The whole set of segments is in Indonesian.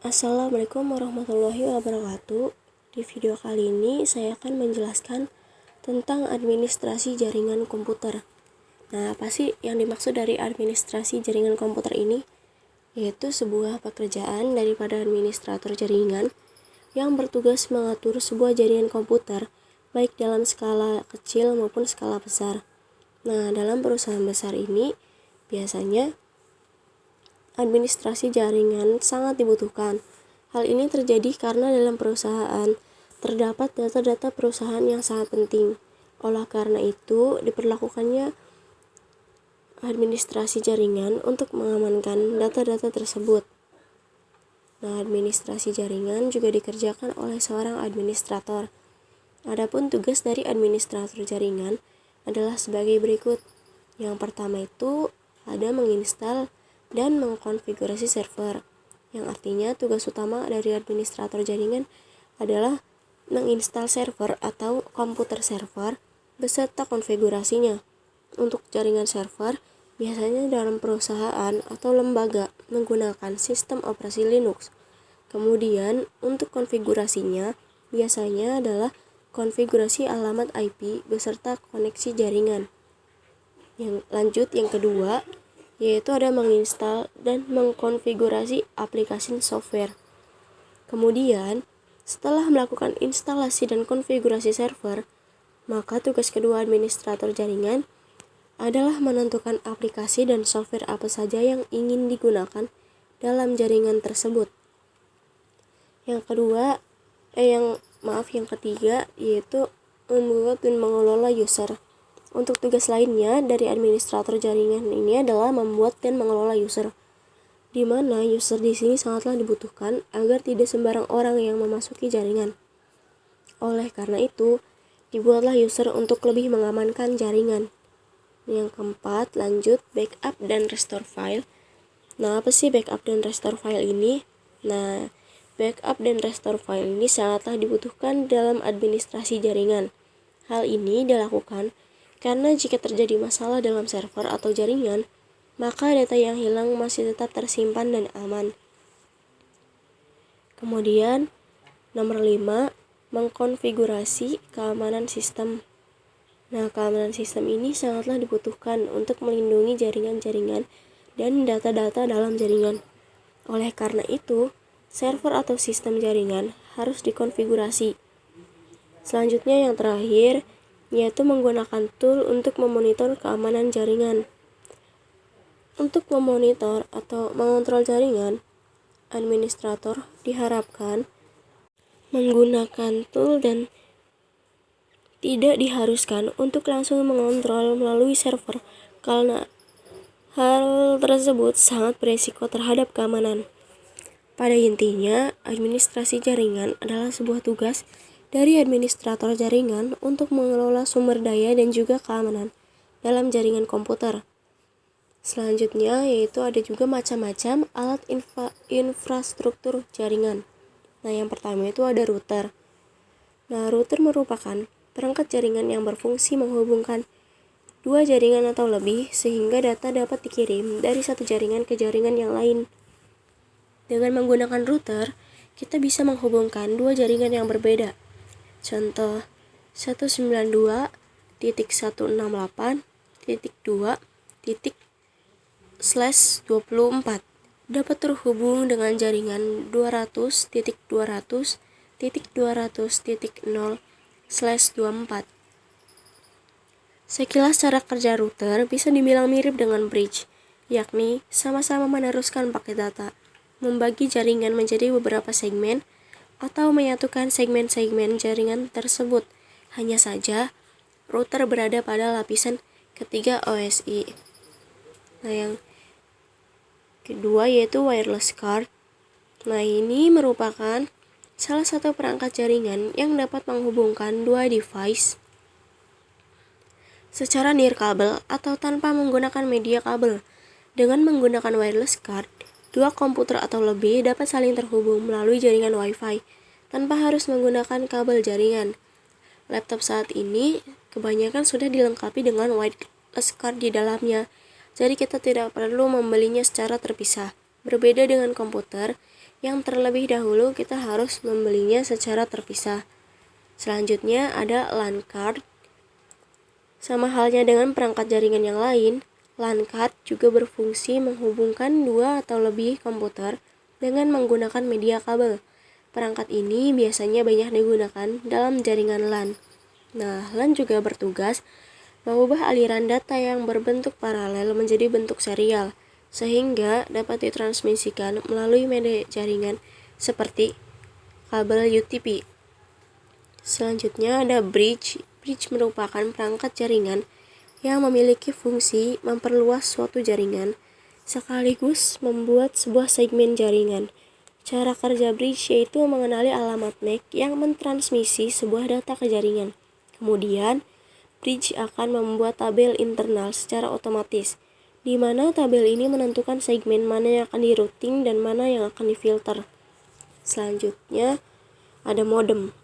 Assalamualaikum warahmatullahi wabarakatuh. Di video kali ini saya akan menjelaskan tentang administrasi jaringan komputer. Nah, apa sih yang dimaksud dari administrasi jaringan komputer ini? Yaitu sebuah pekerjaan daripada administrator jaringan yang bertugas mengatur sebuah jaringan komputer baik dalam skala kecil maupun skala besar. Nah, dalam perusahaan besar ini biasanya administrasi jaringan sangat dibutuhkan. Hal ini terjadi karena dalam perusahaan terdapat data-data perusahaan yang sangat penting. Oleh karena itu, diperlakukannya administrasi jaringan untuk mengamankan data-data tersebut. Nah, administrasi jaringan juga dikerjakan oleh seorang administrator. Adapun tugas dari administrator jaringan adalah sebagai berikut. Yang pertama itu ada menginstal dan mengkonfigurasi server, yang artinya tugas utama dari administrator jaringan adalah menginstal server atau komputer server beserta konfigurasinya. Untuk jaringan server, biasanya dalam perusahaan atau lembaga menggunakan sistem operasi Linux. Kemudian, untuk konfigurasinya biasanya adalah konfigurasi alamat IP beserta koneksi jaringan. Yang kedua, yaitu ada menginstal dan mengkonfigurasi aplikasi software. Kemudian, setelah melakukan instalasi dan konfigurasi server, maka tugas kedua administrator jaringan adalah menentukan aplikasi dan software apa saja yang ingin digunakan dalam jaringan tersebut. Yang ketiga yaitu membuat dan mengelola user. Untuk tugas lainnya dari administrator jaringan ini adalah membuat dan mengelola user, di mana user di sini sangatlah dibutuhkan agar tidak sembarang orang yang memasuki jaringan. Oleh karena itu, dibuatlah user untuk lebih mengamankan jaringan. Yang keempat, lanjut backup dan restore file. Nah, apa sih backup dan restore file ini? Nah, backup dan restore file ini sangatlah dibutuhkan dalam administrasi jaringan. Hal ini dilakukan karena jika terjadi masalah dalam server atau jaringan, maka data yang hilang masih tetap tersimpan dan aman. Kemudian, nomor 5, mengkonfigurasi keamanan sistem. Nah, keamanan sistem ini sangatlah dibutuhkan untuk melindungi jaringan-jaringan dan data-data dalam jaringan. Oleh karena itu, server atau sistem jaringan harus dikonfigurasi. Selanjutnya yang terakhir, yaitu menggunakan tool untuk memonitor keamanan jaringan. Untuk memonitor atau mengontrol jaringan, administrator diharapkan menggunakan tool dan tidak diharuskan untuk langsung mengontrol melalui server karena hal tersebut sangat beresiko terhadap keamanan. Pada intinya, administrasi jaringan adalah sebuah tugas dari administrator jaringan untuk mengelola sumber daya dan juga keamanan dalam jaringan komputer. Selanjutnya yaitu ada juga macam-macam alat infrastruktur jaringan. Nah, yang pertama itu ada router. Nah, router merupakan perangkat jaringan yang berfungsi menghubungkan dua jaringan atau lebih sehingga data dapat dikirim dari satu jaringan ke jaringan yang lain. Dengan menggunakan router, kita bisa menghubungkan dua jaringan yang berbeda. Contoh 192.168.2./24 dapat terhubung dengan jaringan 200.200.200.0/24. Sekilas cara kerja router bisa dibilang mirip dengan bridge, yakni sama-sama meneruskan paket data, membagi jaringan menjadi beberapa segmen, atau menyatukan segmen-segmen jaringan tersebut. Hanya saja, router berada pada lapisan ketiga OSI. Nah, yang kedua yaitu wireless card. Nah, ini merupakan salah satu perangkat jaringan yang dapat menghubungkan dua device secara nirkabel atau tanpa menggunakan media kabel. Dengan menggunakan wireless card, dua komputer atau lebih dapat saling terhubung melalui jaringan Wi-Fi tanpa harus menggunakan kabel jaringan. Laptop saat ini kebanyakan sudah dilengkapi dengan wireless card di dalamnya, jadi kita tidak perlu membelinya secara terpisah. Berbeda dengan komputer, yang terlebih dahulu kita harus membelinya secara terpisah. Selanjutnya ada LAN card. Sama halnya dengan perangkat jaringan yang lain, LAN card juga berfungsi menghubungkan dua atau lebih komputer dengan menggunakan media kabel. Perangkat ini biasanya banyak digunakan dalam jaringan LAN. Nah, LAN juga bertugas mengubah aliran data yang berbentuk paralel menjadi bentuk serial, sehingga dapat ditransmisikan melalui media jaringan seperti kabel UTP. Selanjutnya ada bridge. Bridge merupakan perangkat jaringan yang memiliki fungsi memperluas suatu jaringan sekaligus membuat sebuah segmen jaringan. Cara kerja bridge yaitu mengenali alamat MAC yang mentransmisi sebuah data ke jaringan. Kemudian, bridge akan membuat tabel internal secara otomatis, di mana tabel ini menentukan segmen mana yang akan di-routing dan mana yang akan difilter. Selanjutnya, ada modem.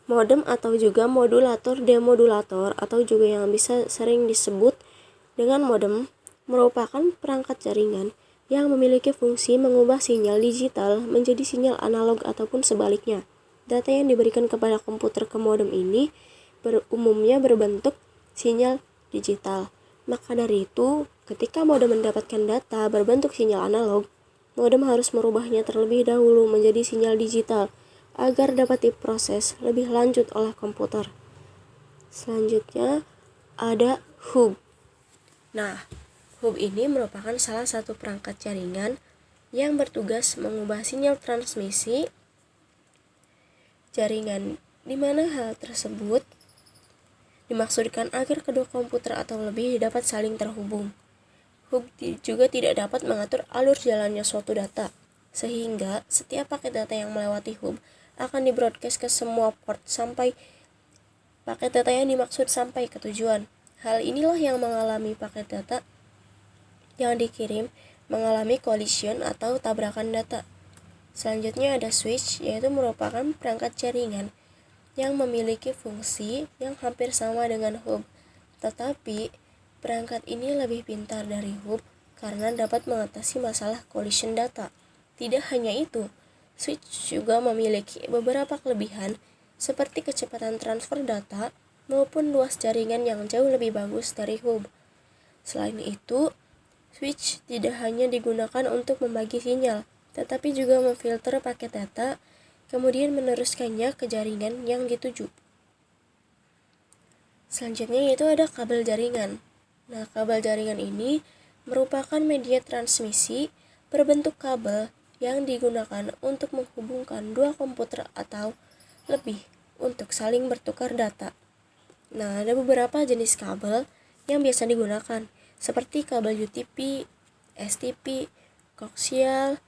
Modem atau juga modulator demodulator atau juga yang bisa sering disebut dengan modem merupakan perangkat jaringan yang memiliki fungsi mengubah sinyal digital menjadi sinyal analog ataupun sebaliknya. Data yang diberikan kepada komputer ke modem ini umumnya berbentuk sinyal digital. Maka dari itu, ketika modem mendapatkan data berbentuk sinyal analog, modem harus merubahnya terlebih dahulu menjadi sinyal digital agar dapat diproses lebih lanjut oleh komputer. Selanjutnya ada hub. Nah, hub ini merupakan salah satu perangkat jaringan yang bertugas mengubah sinyal transmisi jaringan, di mana hal tersebut dimaksudkan agar kedua komputer atau lebih dapat saling terhubung. Hub juga tidak dapat mengatur alur jalannya suatu data, sehingga setiap paket data yang melewati hub akan di-broadcast ke semua port sampai paket data yang dimaksud sampai ke tujuan. Hal inilah yang mengalami paket data yang dikirim mengalami collision atau tabrakan data. Selanjutnya ada switch, yaitu merupakan perangkat jaringan yang memiliki fungsi yang hampir sama dengan hub. Tetapi, perangkat ini lebih pintar dari hub karena dapat mengatasi masalah collision data. Tidak hanya itu, switch juga memiliki beberapa kelebihan seperti kecepatan transfer data maupun luas jaringan yang jauh lebih bagus dari hub. Selain itu, switch tidak hanya digunakan untuk membagi sinyal, tetapi juga memfilter paket data, kemudian meneruskannya ke jaringan yang dituju. Selanjutnya yaitu ada kabel jaringan. Nah, kabel jaringan ini merupakan media transmisi berbentuk kabel yang digunakan untuk menghubungkan dua komputer atau lebih untuk saling bertukar data. Nah, ada beberapa jenis kabel yang biasa digunakan, seperti kabel UTP, STP, koaksial,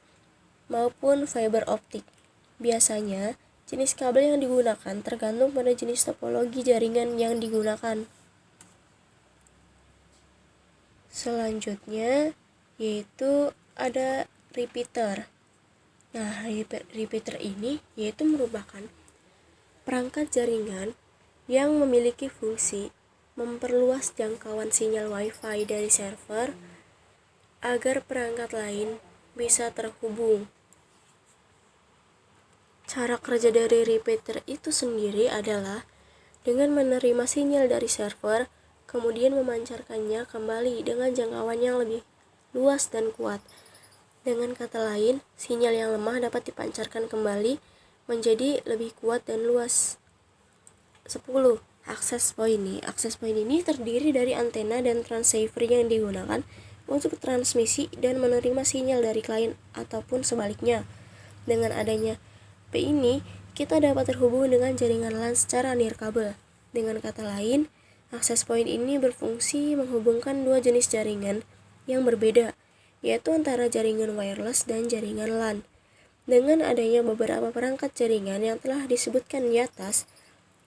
maupun fiber optik. Biasanya, jenis kabel yang digunakan tergantung pada jenis topologi jaringan yang digunakan. Selanjutnya, yaitu ada repeater. Nah, repeater ini yaitu merupakan perangkat jaringan yang memiliki fungsi memperluas jangkauan sinyal Wi-Fi dari server agar perangkat lain bisa terhubung. Cara kerja dari repeater itu sendiri adalah dengan menerima sinyal dari server, kemudian memancarkannya kembali dengan jangkauan yang lebih luas dan kuat. Dengan kata lain, sinyal yang lemah dapat dipancarkan kembali menjadi lebih kuat dan luas. 10. Access point ini terdiri dari antena dan transceiver yang digunakan untuk transmisi dan menerima sinyal dari klien ataupun sebaliknya. Dengan adanya P ini, kita dapat terhubung dengan jaringan LAN secara nirkabel. Dengan kata lain, access point ini berfungsi menghubungkan dua jenis jaringan yang berbeda, yaitu antara jaringan wireless dan jaringan LAN. Dengan adanya beberapa perangkat jaringan yang telah disebutkan di atas,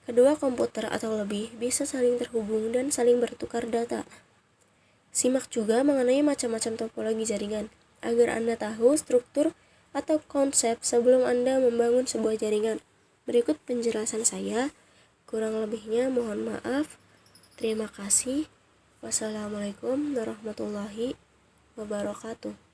kedua komputer atau lebih bisa saling terhubung dan saling bertukar data. Simak juga mengenai macam-macam topologi jaringan, agar Anda tahu struktur atau konsep sebelum Anda membangun sebuah jaringan. Berikut penjelasan saya, kurang lebihnya mohon maaf. Terima kasih. Wassalamualaikum warahmatullahi wabarakatuh.